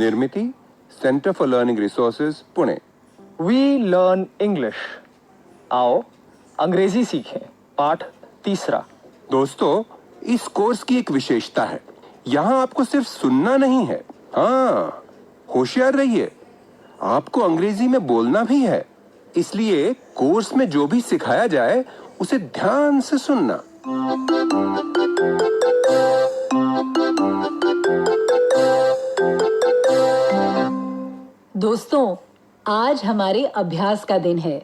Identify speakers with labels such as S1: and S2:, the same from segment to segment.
S1: निर्मिति, centre for learning resources, Pune.
S2: We learn English. आओ अंग्रेजी सीखें। पाठ 3।
S1: दोस्तों, इस कोर्स की एक विशेषता है, यहाँ आपको सिर्फ सुनना नहीं है, हाँ, होशियार रहिए, आपको अंग्रेजी में बोलना भी है। इसलिए कोर्स में जो भी सिखाया जाए उसे ध्यान से सुनना।
S3: दोस्तों, आज हमारे अभ्यास का दिन है।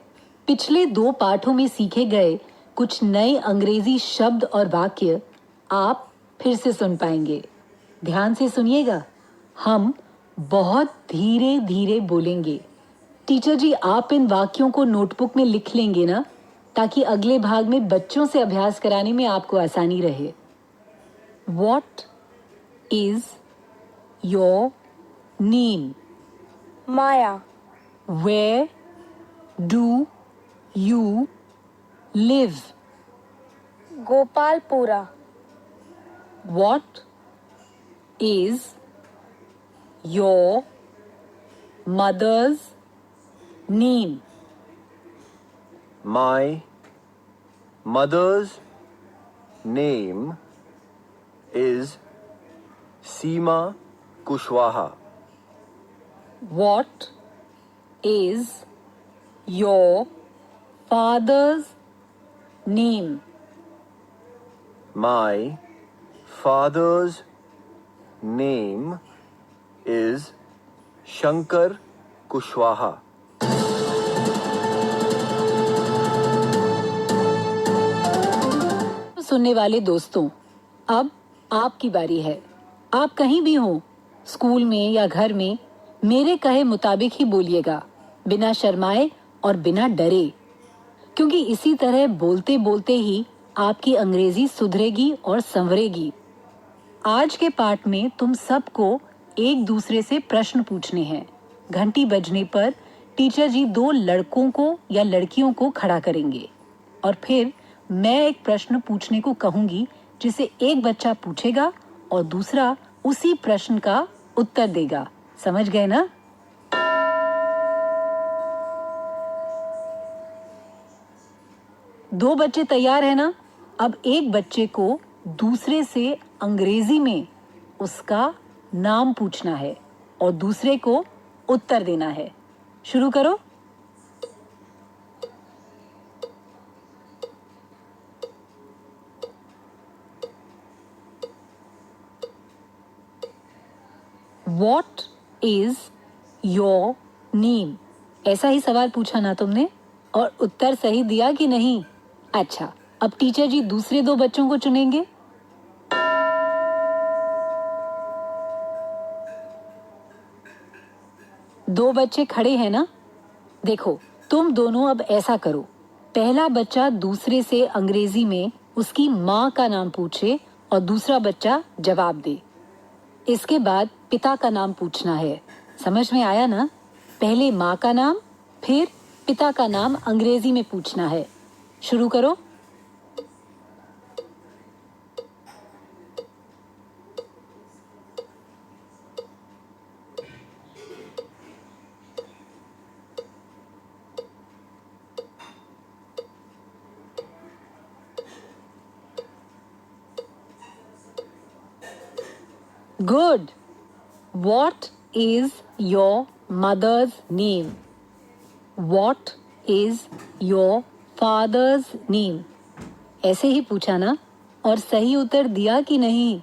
S3: पिछले 2 पाठों में सीखे गए कुछ नए अंग्रेजी शब्द और वाक्य आप फिर से सुन पाएंगे। ध्यान से सुनिएगा, हम बहुत धीरे धीरे बोलेंगे। टीचर जी, आप इन वाक्यों को नोटबुक में लिख लेंगे ना, ताकि अगले भाग में बच्चों से अभ्यास कराने में आपको आसानी रहे। What is your name?
S4: Maya.
S3: Where do you live?
S4: Gopalpura.
S3: What is your mother's name?
S2: My mother's name is Seema Kushwaha.
S3: What is your father's name?
S2: My father's name is Shankar Kushwaha.
S3: सुनने वाले दोस्तों, अब आपकी बारी है। आप कहीं भी हो, स्कूल में या घर में, मेरे कहे मुताबिक ही बोलिएगा, बिना शर्माए और बिना डरे, क्योंकि इसी तरह बोलते बोलते ही आपकी अंग्रेजी सुधरेगी और संवरेगी। आज के पाठ में तुम सबको एक दूसरे से प्रश्न पूछने हैं। घंटी बजने पर टीचर जी 2 लड़कों को या लड़कियों को खड़ा करेंगे और फिर मैं एक प्रश्न पूछने को कहूंगी, जिसे एक बच्चा पूछेगा और दूसरा उसी प्रश्न का उत्तर देगा। समझ गए ना? दो बच्चे तैयार है ना? अब एक बच्चे को दूसरे से अंग्रेजी में उसका नाम पूछना है और दूसरे को उत्तर देना है। शुरू करो। What is your name? ऐसा ही सवाल पूछा ना तुमने, और उत्तर सही दिया कि नहीं? अच्छा, अब टीचर जी दूसरे 2 बच्चों को चुनेंगे। दो बच्चे खड़े हैं ना? देखो, तुम दोनों अब ऐसा करो, पहला बच्चा दूसरे से अंग्रेजी में उसकी माँ का नाम पूछे और दूसरा बच्चा जवाब दे। इसके बाद पिता का नाम पूछना है। समझ में आया ना? पहले माँ का नाम, फिर पिता का नाम अंग्रेजी में पूछना है। शुरू करो। Good. What is your mother's name? What is your father's name? ऐसे ही पूछा ना? और सही उत्तर दिया कि नहीं?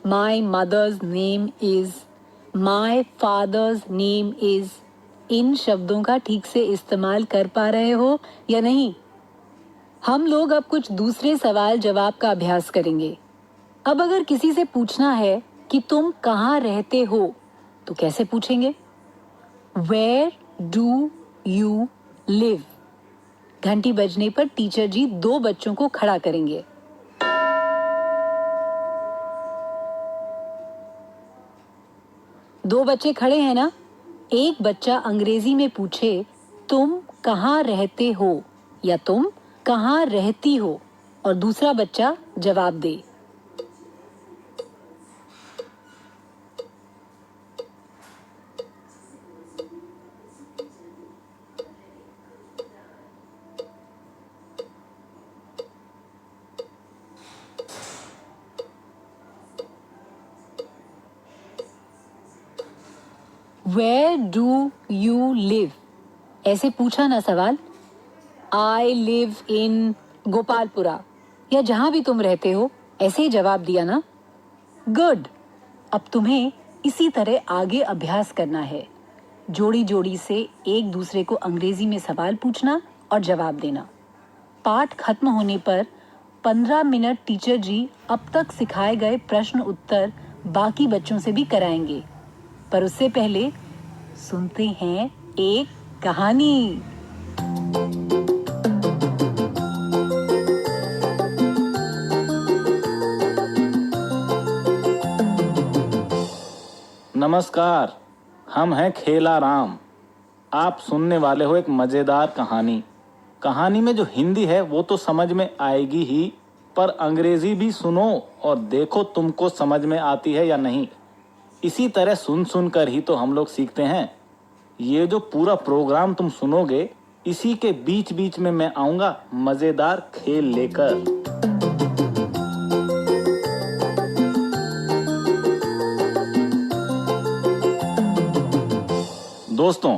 S3: My mother's name is, my father's name is, इन शब्दों का ठीक से इस्तेमाल कर पा रहे हो या नहीं? हम लोग अब कुछ दूसरे सवाल जवाब का अभ्यास करेंगे। अब अगर किसी से पूछना है कि तुम कहाँ रहते हो, तो कैसे पूछेंगे? Where do you live? घंटी बजने पर टीचर जी 2 बच्चों को खड़ा करेंगे। दो बच्चे खड़े हैं ना? एक बच्चा अंग्रेजी में पूछे, तुम कहाँ रहते हो या तुम कहाँ रहती हो, और दूसरा बच्चा जवाब दे। Where do you live? ऐसे पूछा ना सवाल, आई लिव इन गोपालपुरा या जहां भी तुम रहते हो, ऐसे ही जवाब दिया ना. गुड. अब तुम्हें इसी तरह आगे अभ्यास करना है. जोड़ी जोड़ी से एक दूसरे को अंग्रेजी में सवाल पूछना और जवाब देना. पाठ खत्म होने पर 15 मिनट टीचर जी अब तक सिखाए गए प्रश्न उत्तर बाकी बच्चों से भी कराएंगे. पर उससे पहले सुनते हैं एक कहानी.
S4: नमस्कार, हम हैं खेला राम. आप सुनने वाले हो एक मज़ेदार कहानी. कहानी में जो हिंदी है वो तो समझ में आएगी ही, पर अंग्रेजी भी सुनो और देखो तुमको समझ में आती है या नहीं. इसी तरह सुन सुन कर ही तो हम लोग सीखते हैं. ये जो पूरा प्रोग्राम तुम सुनोगे, इसी के बीच बीच में मैं आऊँगा मज़ेदार खेल लेकर. दोस्तों,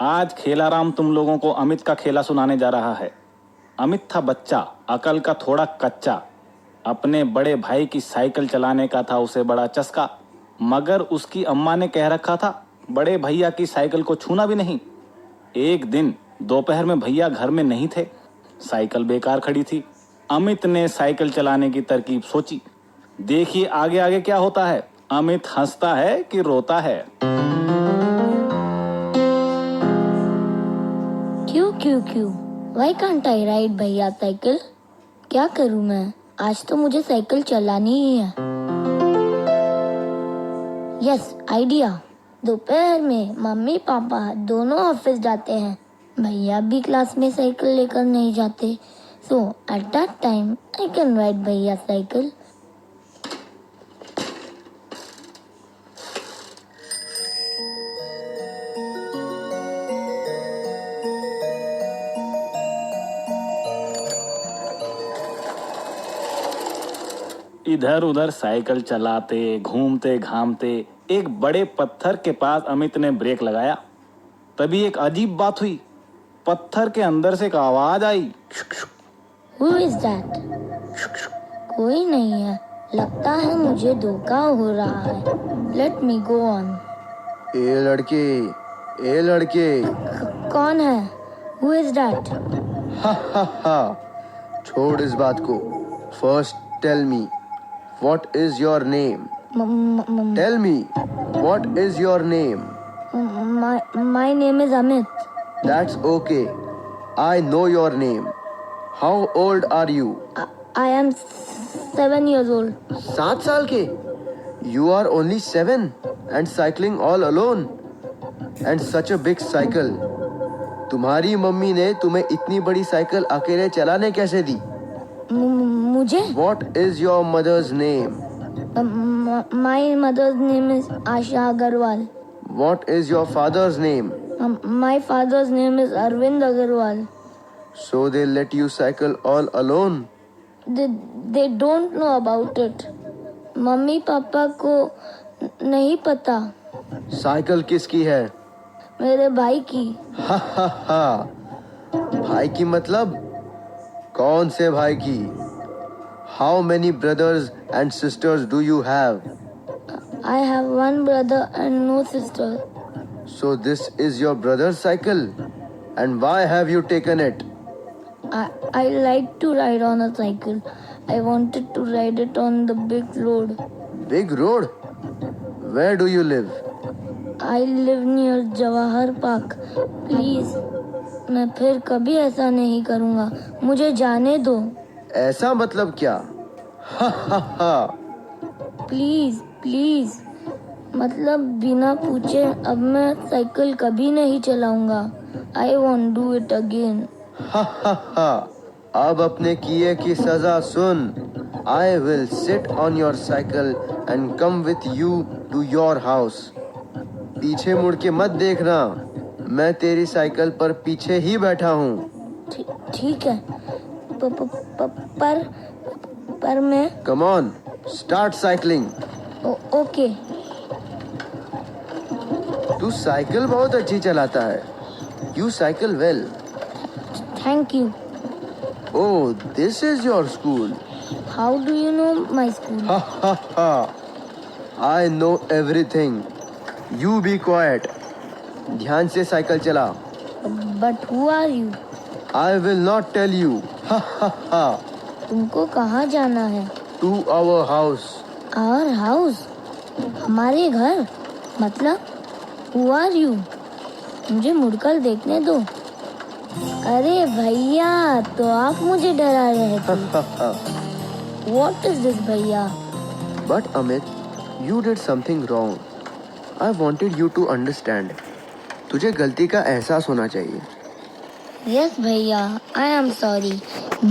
S4: आज खेला राम तुम लोगों को अमित का खेला सुनाने जा रहा है. अमित था बच्चा, अकल का थोड़ा कच्चा. अपने बड़े भाई की साइकिल चलाने का था उसे बड़ा चस्का, मगर उसकी अम्मा ने कह रखा था बड़े भैया की साइकिल को छूना भी नहीं. एक दिन दोपहर में भैया घर में नहीं थे, साइकिल बेकार खड़ी थी. अमित ने साइकिल चलाने की तरकीब सोची. देखिए आगे आगे क्या होता है. अमित हंसता है कि रोता है.
S5: क्यों Why can't I ride भैया साइकिल? क्या करूं मैं? आज तो मुझे साइकिल चलानी ही है. Yes, idea. दोपहर में मम्मी पापा दोनों ऑफिस जाते हैं. भैया भी क्लास में साइकिल लेकर नहीं जाते. So at that time I can ride भैया साइकिल.
S4: इधर उधर साइकिल चलाते घूमते घामते एक बड़े पत्थर के पास अमित ने ब्रेक लगाया. तभी एक अजीब बात हुई. पत्थर के अंदर से एक आवाज आई.
S5: Who is that? कोई नहीं है. लगता है मुझे धोखा हो रहा है. Let me go on.
S2: ए लड़के.
S5: कौन है? Who is that?
S2: हा. छोड़ इस बात को. First tell me, what is your name? Tell me, what is your name?
S5: My name is Amit.
S2: That's okay. I know your name. How old are you?
S5: I am 7 years old.
S2: 7 साल के? You are only 7 and cycling all alone. And such a big cycle. तुम्हारी mummy ने तुम्हें इतनी बड़ी cycle अकेले चलाने कैसे दी?
S5: मुझे?
S2: What is your mother's name?
S5: My mother's name is Asha Agarwal.
S2: What is your father's name?
S5: My father's name is Arvind Agarwal.
S2: So they let you cycle all alone?
S5: They don't know about it. Mummy papa को नहीं पता.
S2: Cycle किसकी है?
S5: मेरे भाई की.
S2: हा. भाई की मतलब? कौन से भाई की? How many brothers and sisters do you have?
S5: I have one brother and no sister.
S2: So this is your brother's cycle? And why have you taken it?
S5: I like to ride on a cycle. I wanted to ride it on the big road.
S2: Big road? Where do you live?
S5: I live near Jawahar Park. Please, मैं फिर कभी ऐसा नहीं करूँगा. मुझे जाने दो.
S2: ऐसा मतलब क्या? हा.
S5: प्लीज. मतलब बिना पूछे अब मैं साइकिल कभी नहीं चलाऊंगा. I won't do it again.
S2: हा. अब अपने किए की सजा सुन. I will sit on your cycle and come with you to your house. पीछे मुड़ के मत देखना. मैं तेरी साइकिल पर पीछे ही बैठा हूँ.
S5: ठीक है. पर मैं.
S2: Come on, start cycling.
S5: Okay.
S2: तू साइकिल बहुत अच्छी चलाता है. You cycle well.
S5: Thank you.
S2: Oh, this is your school.
S5: How do you know my school?
S2: Ha ha ha. I know everything. You be quiet. ध्यान से cycle चला.
S5: But who are you?
S2: I will not tell you. Ha ha ha.
S5: तुमको कहाँ जाना है?
S2: To our house.
S5: Our house? हमारे घर? मतलब who are you? मुझे मुड़कर देखने दो. अरे भैया, तो आप मुझे डरा रहे थे.
S2: Ha ha.
S5: What is this भैया?
S2: But Amit, you did something wrong. I wanted you to understand. तुझे गलती का एहसास होना चाहिए.
S5: Yes भैया, I am sorry.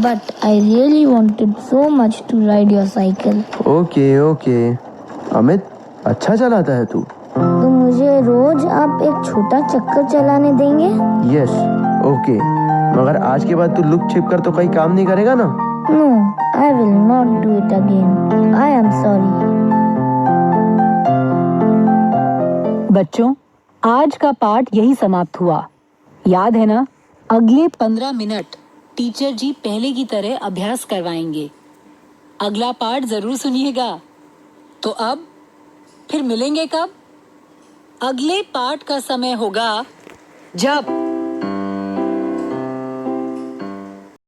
S5: But I really wanted so much to ride your cycle.
S2: Okay okay. Amit, अच्छा चलाता है तू.
S5: तो मुझे रोज आप एक छोटा चक्कर चलाने देंगे?
S2: Yes okay. मगर आज के बाद तू लुक छिप कर तो कहीं काम नहीं करेगा ना.
S5: No, I will not do it again. I am sorry.
S3: बच्चों, आज का पाठ यही समाप्त हुआ. याद है ना? अगले 15 मिनट टीचर जी पहले की तरह अभ्यास करवाएंगे. अगला पाठ जरूर सुनिएगा. तो अब फिर मिलेंगे कब? अगले पाठ का समय होगा जब